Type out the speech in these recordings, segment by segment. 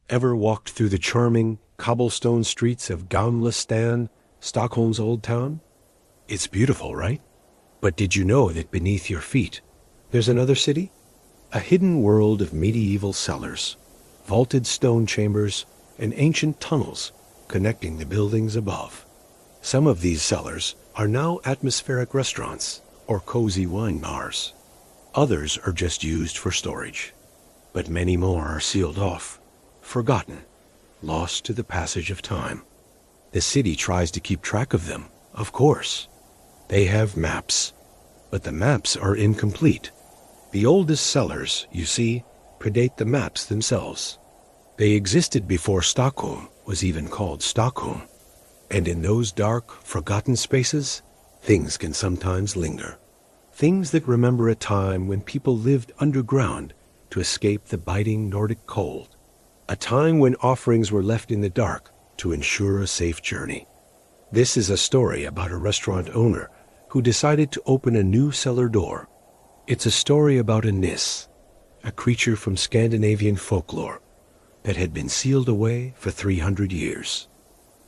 Ever walked through the charming cobblestone streets of Gamla Stan, Stockholm's old town? It's beautiful, right? But did you know that beneath your feet, there's another city? A hidden world of medieval cellars, vaulted stone chambers, and ancient tunnels connecting the buildings above. Some of these cellars are now atmospheric restaurants or cozy wine bars. Others are just used for storage. But many more are sealed off, forgotten, lost to the passage of time. The city tries to keep track of them, of course. They have maps, but the maps are incomplete. The oldest cellars, you see, predate the maps themselves. They existed before Stockholm was even called Stockholm. And in those dark, forgotten spaces, things can sometimes linger. Things that remember a time when people lived underground to escape the biting Nordic cold. A time when offerings were left in the dark to ensure a safe journey. This is a story about a restaurant owner who decided to open a new cellar door. It's a story about a Nis, a creature from Scandinavian folklore that had been sealed away for 300 years.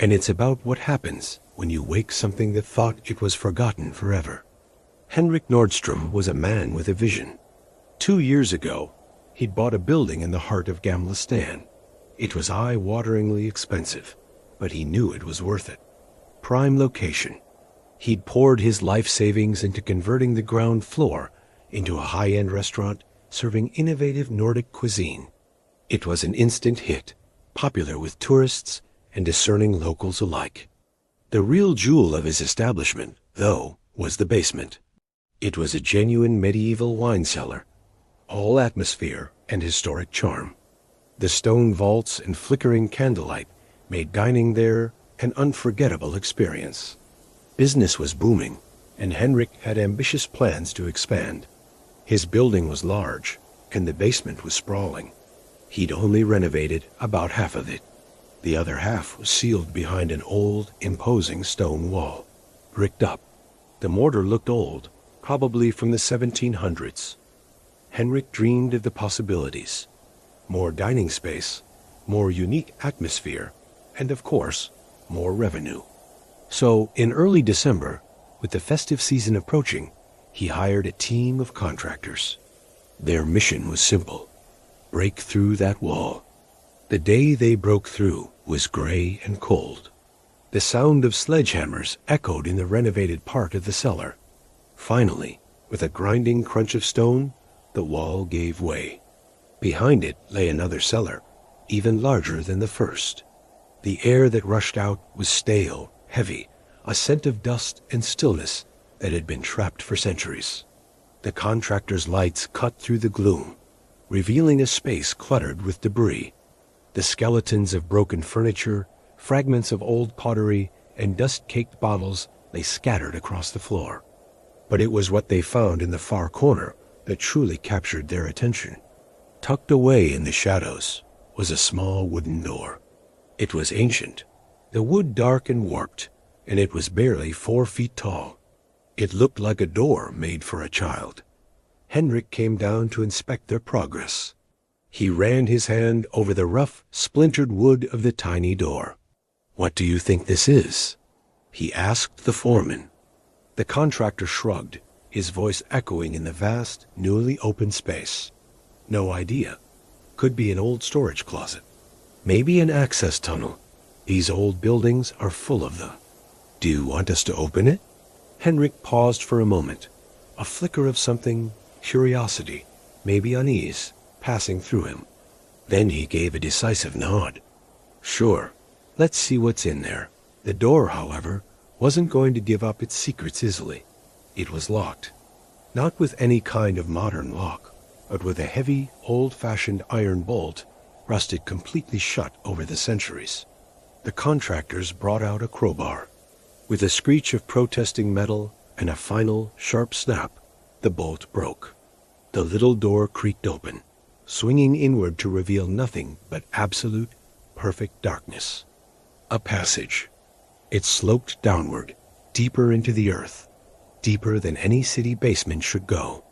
And it's about what happens when you wake something that thought it was forgotten forever. Henrik Nordstrom was a man with a vision. 2 years ago, he'd bought a building in the heart of Gamla Stan. It was eye-wateringly expensive, but he knew it was worth it. Prime location. He'd poured his life savings into converting the ground floor into a high-end restaurant serving innovative Nordic cuisine. It was an instant hit, popular with tourists and discerning locals alike. The real jewel of his establishment, though, was the basement. It was a genuine medieval wine cellar, all atmosphere and historic charm. The stone vaults and flickering candlelight made dining there an unforgettable experience. Business was booming, and Henrik had ambitious plans to expand. His building was large, and the basement was sprawling. He'd only renovated about half of it. The other half was sealed behind an old, imposing stone wall, bricked up. The mortar looked old, probably from the 1700s. Henrik dreamed of the possibilities. More dining space, more unique atmosphere, and of course, more revenue. So, in early December, with the festive season approaching, he hired a team of contractors. Their mission was simple: break through that wall. The day they broke through was gray and cold. The sound of sledgehammers echoed in the renovated part of the cellar. Finally, with a grinding crunch of stone, the wall gave way. Behind it lay another cellar, even larger than the first. The air that rushed out was stale, heavy, a scent of dust and stillness that had been trapped for centuries. The contractor's lights cut through the gloom, revealing a space cluttered with debris. The skeletons of broken furniture, fragments of old pottery, and dust-caked bottles lay scattered across the floor. But it was what they found in the far corner that truly captured their attention. Tucked away in the shadows was a small wooden door. It was ancient, the wood dark and warped, and it was barely 4 feet tall. It looked like a door made for a child. Henrik came down to inspect their progress. He ran his hand over the rough, splintered wood of the tiny door. "What do you think this is?" he asked the foreman. The contractor shrugged, his voice echoing in the vast, newly opened space. "No idea. Could be an old storage closet. Maybe an access tunnel. These old buildings are full of them. Do you want us to open it?" Henrik paused for a moment, a flicker of something, curiosity, maybe unease, passing through him. Then he gave a decisive nod. "Sure, let's see what's in there." The door, however, wasn't going to give up its secrets easily. It was locked, not with any kind of modern lock, but with a heavy, old-fashioned iron bolt rusted completely shut over the centuries. The contractors brought out a crowbar. With a screech of protesting metal and a final, sharp snap, the bolt broke. The little door creaked open, swinging inward to reveal nothing but absolute, perfect darkness. A passage. It sloped downward, deeper into the earth, deeper than any city basement should go.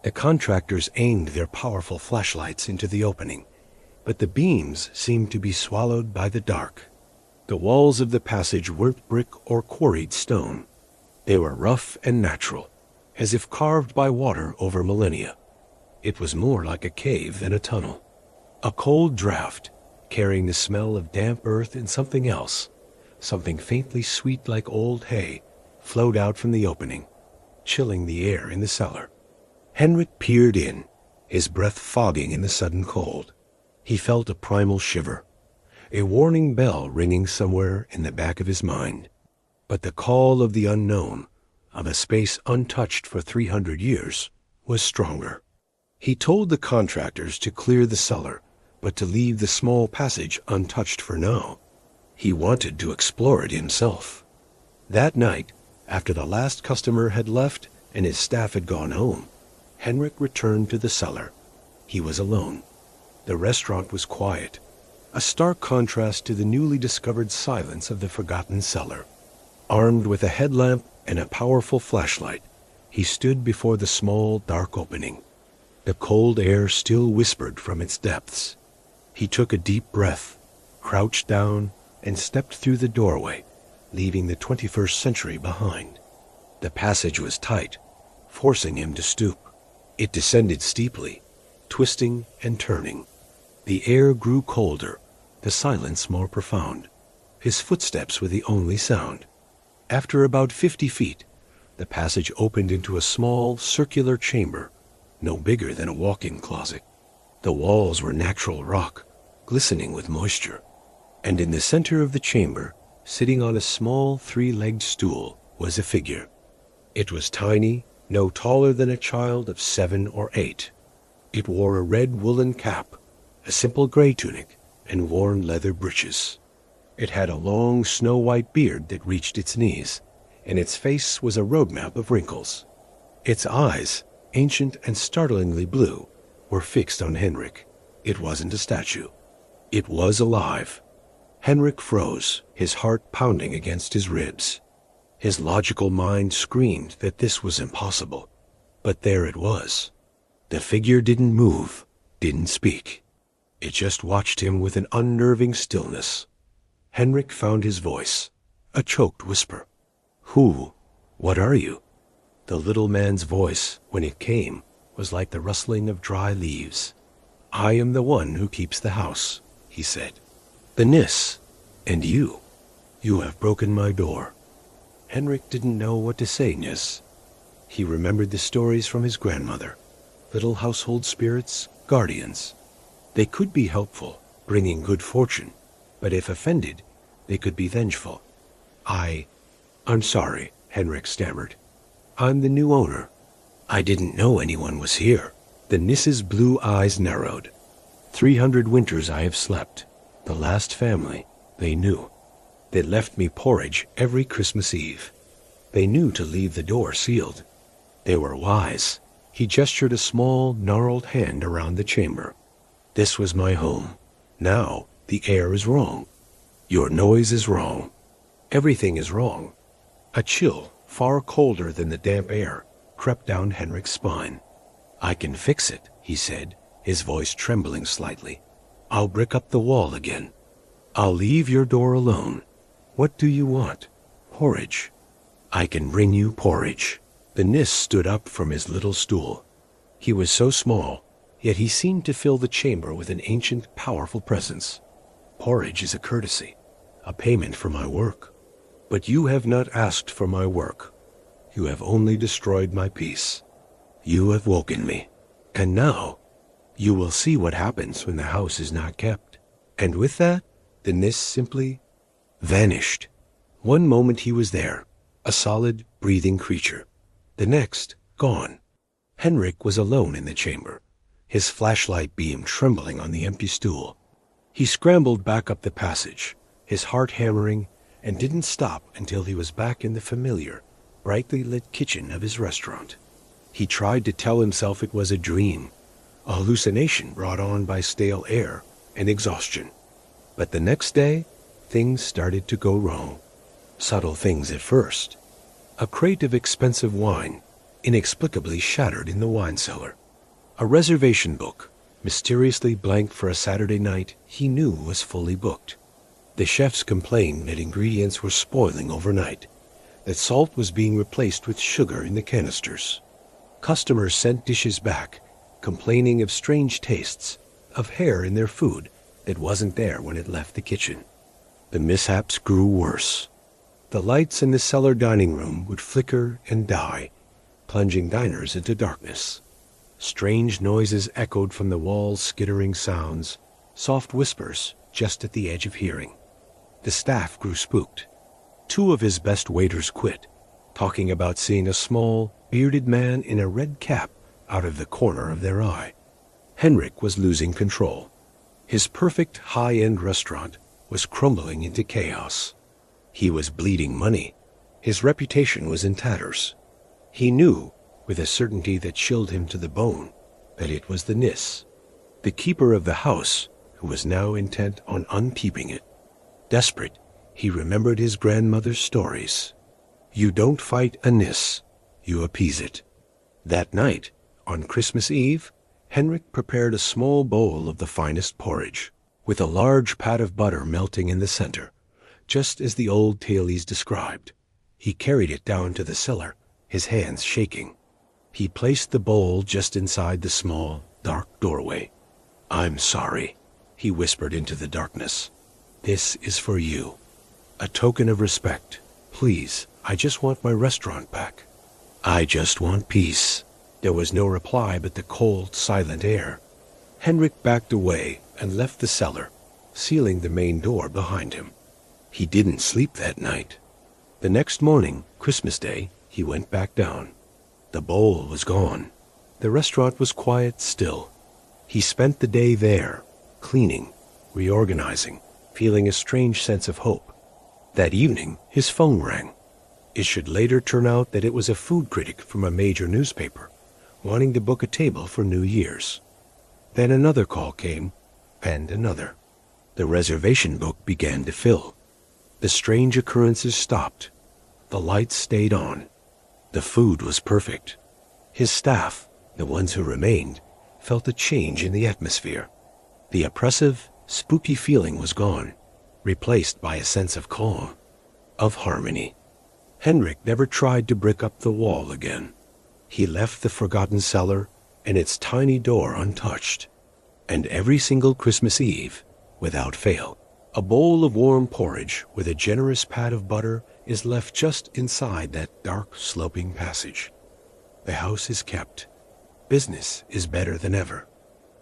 The contractors aimed their powerful flashlights into the opening, but the beams seemed to be swallowed by the dark. The walls of the passage weren't brick or quarried stone. They were rough and natural, as if carved by water over millennia. It was more like a cave than a tunnel. A cold draft, carrying the smell of damp earth and something else, something faintly sweet like old hay, flowed out from the opening, chilling the air in the cellar. Henrik peered in, his breath fogging in the sudden cold. He felt a primal shiver, a warning bell ringing somewhere in the back of his mind. But the call of the unknown, of a space untouched for 300 years, was stronger. He told the contractors to clear the cellar, but to leave the small passage untouched for now. He wanted to explore it himself. That night, after the last customer had left and his staff had gone home, Henrik returned to the cellar. He was alone. The restaurant was quiet, a stark contrast to the newly discovered silence of the forgotten cellar. Armed with a headlamp and a powerful flashlight, he stood before the small, dark opening. The cold air still whispered from its depths. He took a deep breath, crouched down, and stepped through the doorway, leaving the 21st century behind. The passage was tight, forcing him to stoop. It descended steeply, twisting and turning. The air grew colder, the silence more profound. His footsteps were the only sound. After about 50 feet, the passage opened into a small, circular chamber, no bigger than a walk-in closet. The walls were natural rock, glistening with moisture. And in the center of the chamber, sitting on a small 3-legged stool, was a figure. It was tiny, no taller than a child of 7 or 8. It wore a red woolen cap, a simple gray tunic, and worn leather breeches. It had a long snow-white beard that reached its knees, and its face was a roadmap of wrinkles. Its eyes, ancient and startlingly blue, were fixed on Henrik. It wasn't a statue. It was alive. Henrik froze, his heart pounding against his ribs. His logical mind screamed that this was impossible. But there it was. The figure didn't move, didn't speak. It just watched him with an unnerving stillness. Henrik found his voice, a choked whisper. "Who? What are you?" The little man's voice, when it came, was like the rustling of dry leaves. "I am the one who keeps the house," he said. "The Nis, and you. You have broken my door." Henrik didn't know what to say, Nis. He remembered the stories from his grandmother. Little household spirits, guardians. They could be helpful, bringing good fortune, but if offended, they could be vengeful. I'm sorry," Henrik stammered. "I'm the new owner. I didn't know anyone was here." The Nis's blue eyes narrowed. 300 winters I have slept. The last family, they knew. They left me porridge every Christmas Eve. They knew to leave the door sealed. They were wise. He gestured a small, gnarled hand around the chamber. This was my home. Now the air is wrong. Your noise is wrong. Everything is wrong. A chill, far colder than the damp air, crept down Henrik's spine. "I can fix it," he said, his voice trembling slightly. "I'll brick up the wall again. I'll leave your door alone. What do you want? Porridge. I can bring you porridge." The Nis stood up from his little stool. He was so small, yet he seemed to fill the chamber with an ancient, powerful presence. "Porridge is a courtesy, a payment for my work. But you have not asked for my work. You have only destroyed my peace. You have woken me. And now, you will see what happens when the house is not kept." And with that, the Nis simply vanished. One moment he was there, a solid, breathing creature. The next, gone. Henrik was alone in the chamber, his flashlight beam trembling on the empty stool. He scrambled back up the passage, his heart hammering, and didn't stop until he was back in the familiar, brightly lit kitchen of his restaurant. He tried to tell himself it was a dream, a hallucination brought on by stale air and exhaustion. But the next day, things started to go wrong. Subtle things at first. A crate of expensive wine, inexplicably shattered in the wine cellar. A reservation book, mysteriously blank for a Saturday night he knew was fully booked. The chefs complained that ingredients were spoiling overnight, that salt was being replaced with sugar in the canisters. Customers sent dishes back, complaining of strange tastes, of hair in their food that wasn't there when it left the kitchen. The mishaps grew worse. The lights in the cellar dining room would flicker and die, plunging diners into darkness. Strange noises echoed from the walls, skittering sounds, soft whispers just at the edge of hearing. The staff grew spooked. 2 of his best waiters quit, talking about seeing a small, bearded man in a red cap out of the corner of their eye. Henrik was losing control. His perfect high-end restaurant was crumbling into chaos. He was bleeding money. His reputation was in tatters. He knew, with a certainty that chilled him to the bone, that it was the Nis, the keeper of the house, who was now intent on unkeeping it. Desperate, he remembered his grandmother's stories. You don't fight a Nis, you appease it. That night, on Christmas Eve, Henrik prepared a small bowl of the finest porridge, with a large pat of butter melting in the center, just as the old tailies described. He carried it down to the cellar, his hands shaking. He placed the bowl just inside the small, dark doorway. "I'm sorry," he whispered into the darkness. "This is for you. A token of respect. Please, I just want my restaurant back. I just want peace." There was no reply but the cold, silent air. Henrik backed away and left the cellar, sealing the main door behind him. He didn't sleep that night. The next morning, Christmas Day, he went back down. The bowl was gone. The restaurant was quiet still. He spent the day there, cleaning, reorganizing, feeling a strange sense of hope. That evening, his phone rang. It should later turn out that it was a food critic from a major newspaper, wanting to book a table for New Year's. Then another call came, and another. The reservation book began to fill. The strange occurrences stopped. The lights stayed on. The food was perfect. His staff, the ones who remained, felt a change in the atmosphere. The oppressive, spooky feeling was gone, replaced by a sense of calm, of harmony. Henrik never tried to brick up the wall again. He left the forgotten cellar and its tiny door untouched. And every single Christmas Eve, without fail, a bowl of warm porridge with a generous pat of butter is left just inside that dark, sloping passage. The house is kept. Business is better than ever.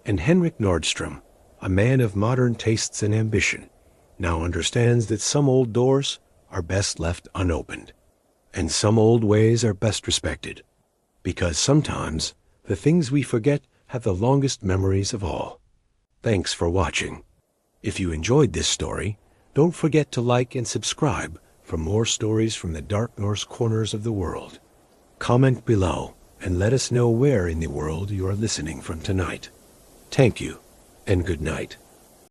And Henrik Nordstrom, a man of modern tastes and ambition, now understands that some old doors are best left unopened, and some old ways are best respected, because sometimes the things we forget have the longest memories of all. Thanks for watching. If you enjoyed this story, don't forget to like and subscribe for more stories from the dark Norse corners of the world. Comment below and let us know where in the world you are listening from tonight. Thank you, and good night.